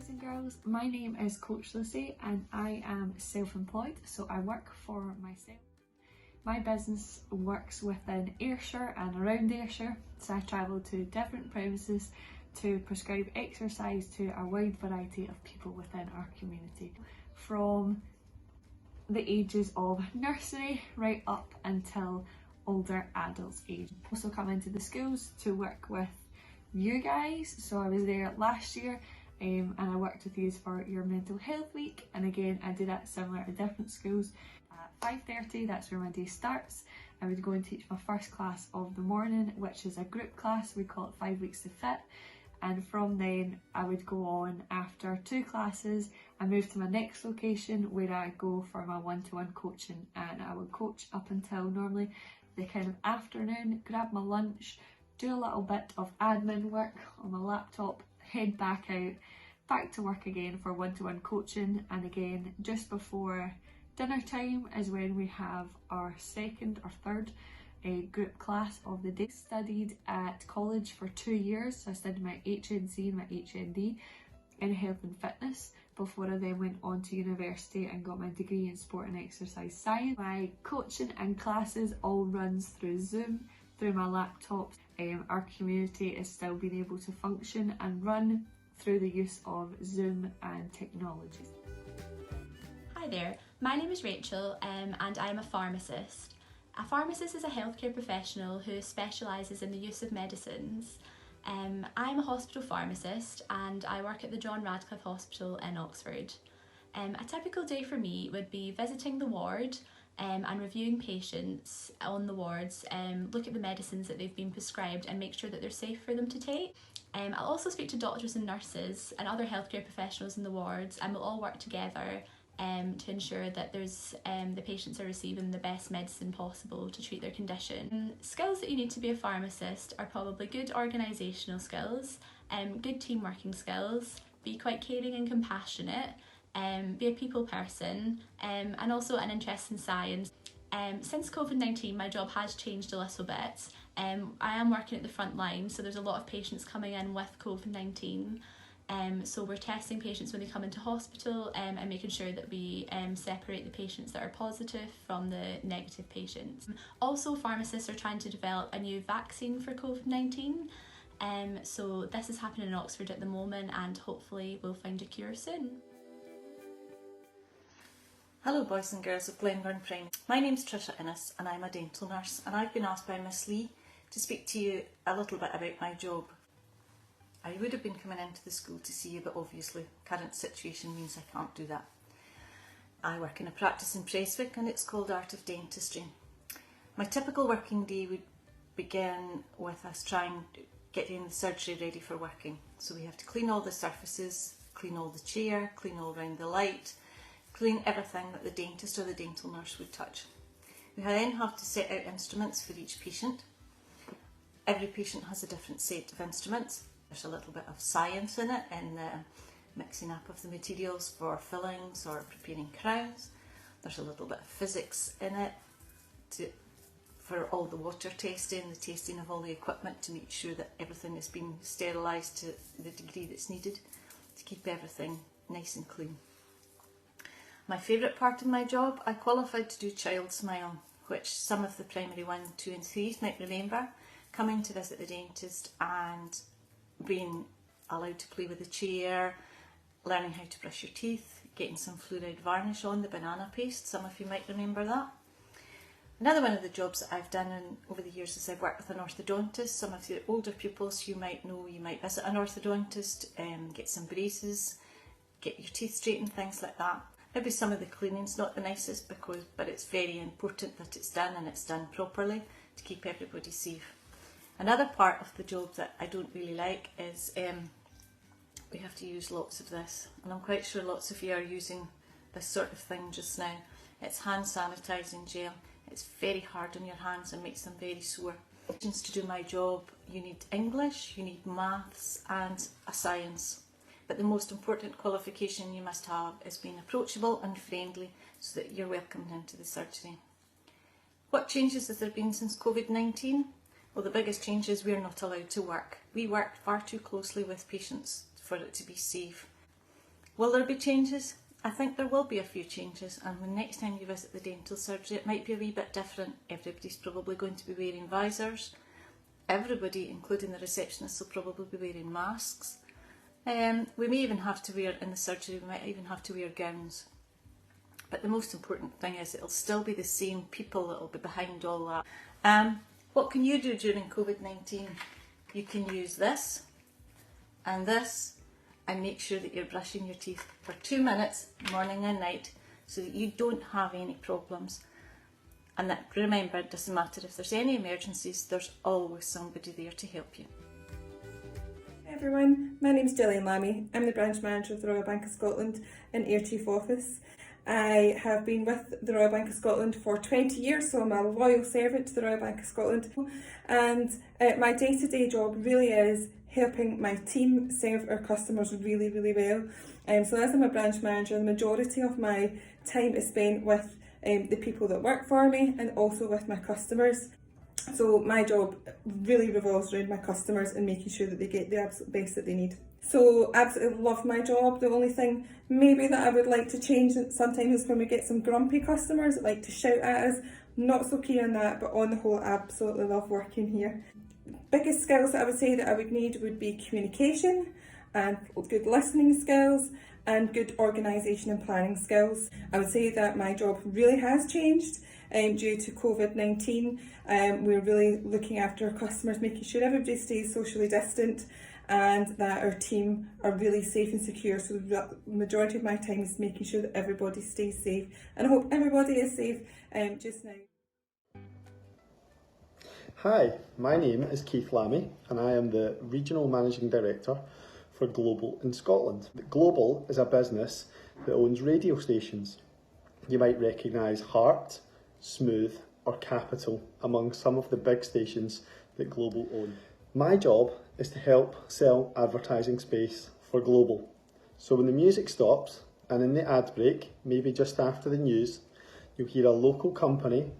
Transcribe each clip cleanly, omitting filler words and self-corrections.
boys and girls, my name is Coach Lucy and I am self-employed, so I work for myself. My business works within Ayrshire and around Ayrshire, so I travel to different premises to prescribe exercise to a wide variety of people within our community, from the ages of nursery right up until older adults age. I also come into the schools to work with you guys, so I was there last year and I worked with you for your mental health week, and again I do that similar at different schools. At 5:30, that's where my day starts. I would go and teach my first class of the morning, which is a group class. We call it 5 weeks to fit, and from then I would go on. After 2 classes I move to my next location where I go for my one-to-one coaching, and I would coach up until normally the kind of afternoon, grab my lunch, do a little bit of admin work on my laptop, head back out, back to work again for one-to-one coaching, and again just before dinner time is when we have our second or third group class of the day. Studied at college for 2 years, so I studied my HNC and my HND in health and fitness before I then went on to university and got my degree in sport and exercise science. My coaching and classes all runs through Zoom, through my laptop. Our community is still being able to function and run through the use of Zoom and technologies. Hi there, my name is Rachel and I am a pharmacist. A pharmacist is a healthcare professional who specialises in the use of medicines. I'm a hospital pharmacist and I work at the John Radcliffe Hospital in Oxford. A typical day for me would be visiting the ward and reviewing patients on the wards, look at the medicines that they've been prescribed and make sure that they're safe for them to take. I'll also speak to doctors and nurses and other healthcare professionals in the wards, and we'll all work together to ensure that the patients are receiving the best medicine possible to treat their condition. Skills that you need to be a pharmacist are probably good organisational skills, good team working skills, be quite caring and compassionate, be a people person, and also an interest in science. Since COVID-19 my job has changed a little bit. I am working at the front line, so there's a lot of patients coming in with COVID-19. So we're testing patients when they come into hospital and making sure that we separate the patients that are positive from the negative patients. Also, pharmacists are trying to develop a new vaccine for COVID-19. So this is happening in Oxford at the moment, and hopefully we'll find a cure soon. Hello boys and girls of Glenburn Primary. My name's Trisha Innes and I'm a dental nurse, and I've been asked by Miss Lee to speak to you a little bit about my job. I would have been coming into the school to see you, but obviously current situation means I can't do that. I work in a practice in Prestwick and it's called Art of Dentistry. My typical working day would begin with us trying to get the surgery ready for working. So we have to clean all the surfaces, clean all the chair, clean all around the light, clean everything that the dentist or the dental nurse would touch. We then have to set out instruments for each patient. Every patient has a different set of instruments. There's a little bit of science in it, in the mixing up of the materials for fillings or preparing crowns. There's a little bit of physics in it for all the water testing, the testing of all the equipment to make sure that everything has been sterilised to the degree that's needed to keep everything nice and clean. My favourite part of my job, I qualified to do Child Smile, which some of the primary 1, 2 and 3s might remember, coming to visit the dentist and being allowed to play with the chair, learning how to brush your teeth, getting some fluoride varnish on the banana paste, some of you might remember that. Another one of the jobs that I've done over the years is I've worked with an orthodontist. Some of your older pupils you might know, you might visit an orthodontist, get some braces, get your teeth straightened, things like that. Maybe some of the cleaning's not the nicest, but it's very important that it's done and it's done properly to keep everybody safe. Another part of the job that I don't really like is we have to use lots of this, and I'm quite sure lots of you are using this sort of thing just now. It's hand sanitising gel. It's very hard on your hands and makes them very sore. To do my job you need English, you need maths and a science. But the most important qualification you must have is being approachable and friendly so that you're welcomed into the surgery. What changes has there been since COVID-19? Well, the biggest change is we're not allowed to work. We work far too closely with patients for it to be safe. Will there be changes? I think there will be a few changes, and when next time you visit the dental surgery it might be a wee bit different. Everybody's probably going to be wearing visors. Everybody, including the receptionists, will probably be wearing masks. We may even have to wear, in the surgery, we might even have to wear gowns. But the most important thing is it'll still be the same people that will be behind all that. What can you do during COVID-19? You can use this and make sure that you're brushing your teeth for 2 minutes, morning and night, so that you don't have any problems. And that, remember, it doesn't matter if there's any emergencies, there's always somebody there to help you. Hi everyone, my name's Gillian Lammy. I'm the branch manager of the Royal Bank of Scotland in Air Chief Office. I have been with the Royal Bank of Scotland for 20 years, so I'm a loyal servant to the Royal Bank of Scotland. And my day-to-day job really is helping my team serve our customers really, really well. So as I'm a branch manager, the majority of my time is spent with the people that work for me and also with my customers. So my job really revolves around my customers and making sure that they get the absolute best that they need. So absolutely love my job. The only thing maybe that I would like to change sometimes is when we get some grumpy customers that like to shout at us. Not so keen on that, but on the whole, I absolutely love working here. Biggest skills that I would say that I would need would be communication and good listening skills and good organisation and planning skills. I would say that my job really has changed due to COVID-19. We're really looking after our customers, making sure everybody stays socially distant and that our team are really safe and secure. So the majority of my time is making sure that everybody stays safe, and I hope everybody is safe just now. Hi, my name is Keith Lammy and I am the Regional Managing Director for Global in Scotland. Global is a business that owns radio stations. You might recognise Heart, Smooth or Capital among some of the big stations that Global own. My job is to help sell advertising space for Global. So when the music stops and in the ad break, maybe just after the news, you'll hear a local company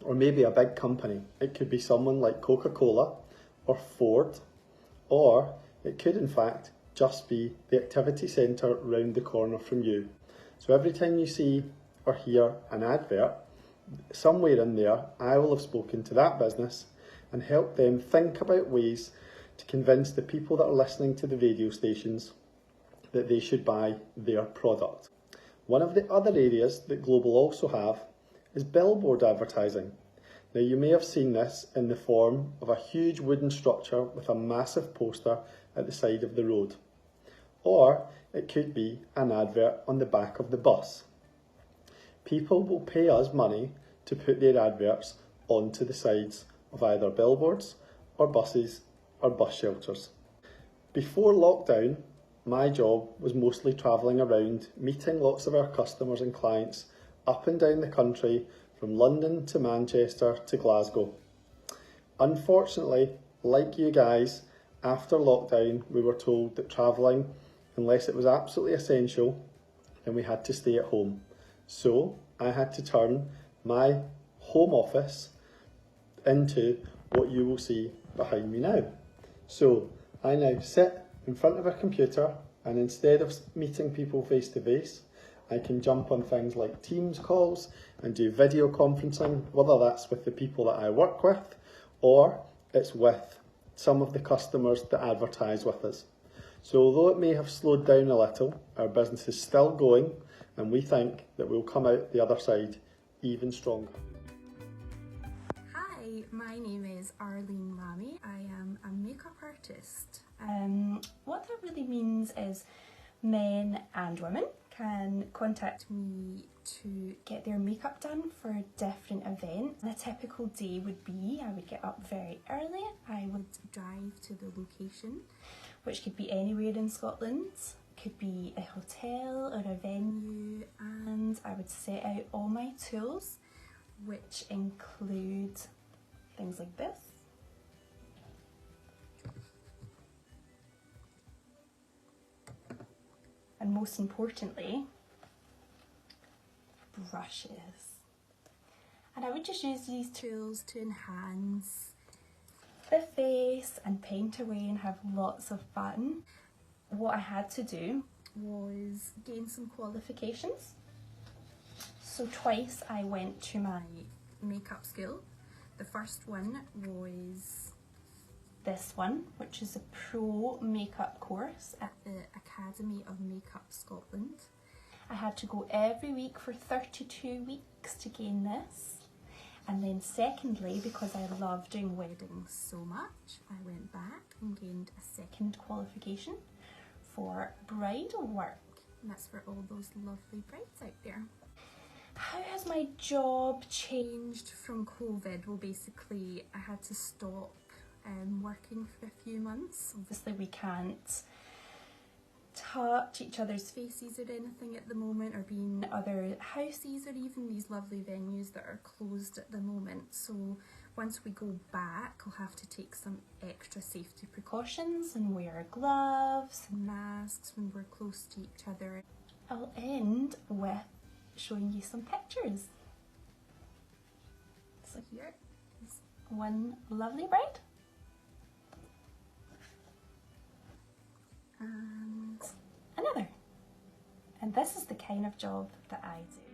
or maybe a big company. It could be someone like Coca-Cola or Ford, or it could in fact just be the activity centre round the corner from you. So every time you see or hear an advert, somewhere in there I will have spoken to that business and helped them think about ways to convince the people that are listening to the radio stations that they should buy their product. One of the other areas that Global also have is billboard advertising. Now you may have seen this in the form of a huge wooden structure with a massive poster at the side of the road. Or it could be an advert on the back of the bus. People will pay us money to put their adverts onto the sides of either billboards or buses or bus shelters. Before lockdown, my job was mostly travelling around, meeting lots of our customers and clients up and down the country, from London to Manchester to Glasgow. Unfortunately, like you guys, after lockdown we were told that travelling, unless it was absolutely essential, then we had to stay at home. So I had to turn my home office into what you will see behind me now. So I now sit in front of a computer, and instead of meeting people face to face, I can jump on things like Teams calls and do video conferencing, whether that's with the people that I work with or it's with some of the customers that advertise with us. So although it may have slowed down a little, our business is still going, and we think that we'll come out the other side even stronger. Hi, my name is Arlene Lammy. I am a makeup artist. What that really means is men and women can contact me to get their makeup done for different events. A typical day would be I would get up very early, I would Drive to the location, which could be anywhere in Scotland, could be a hotel or a venue, and I would set out all my tools, which include things like this. And most importantly, brushes. And I would just use these tools to enhance the face and paint away and have lots of fun. What I had to do was gain some qualifications. So twice I went to my makeup school. The first one was this one, which is a pro makeup course at the Academy of Makeup Scotland. I had to go every week for 32 weeks to gain this. And then secondly, because I love doing weddings so much, I went back and gained a second qualification for bridal work. And that's for all those lovely brides out there. How has my job changed from COVID? Well, basically I had to stop working for a few months. Obviously we can't touch each other's faces or anything at the moment, or be in other houses or even these lovely venues that are closed at the moment. So once we go back, we'll have to take some extra safety precautions and wear gloves and masks when we're close to each other. I'll end with showing you some pictures. So here is one lovely bride. And another. And this is the kind of job that I do.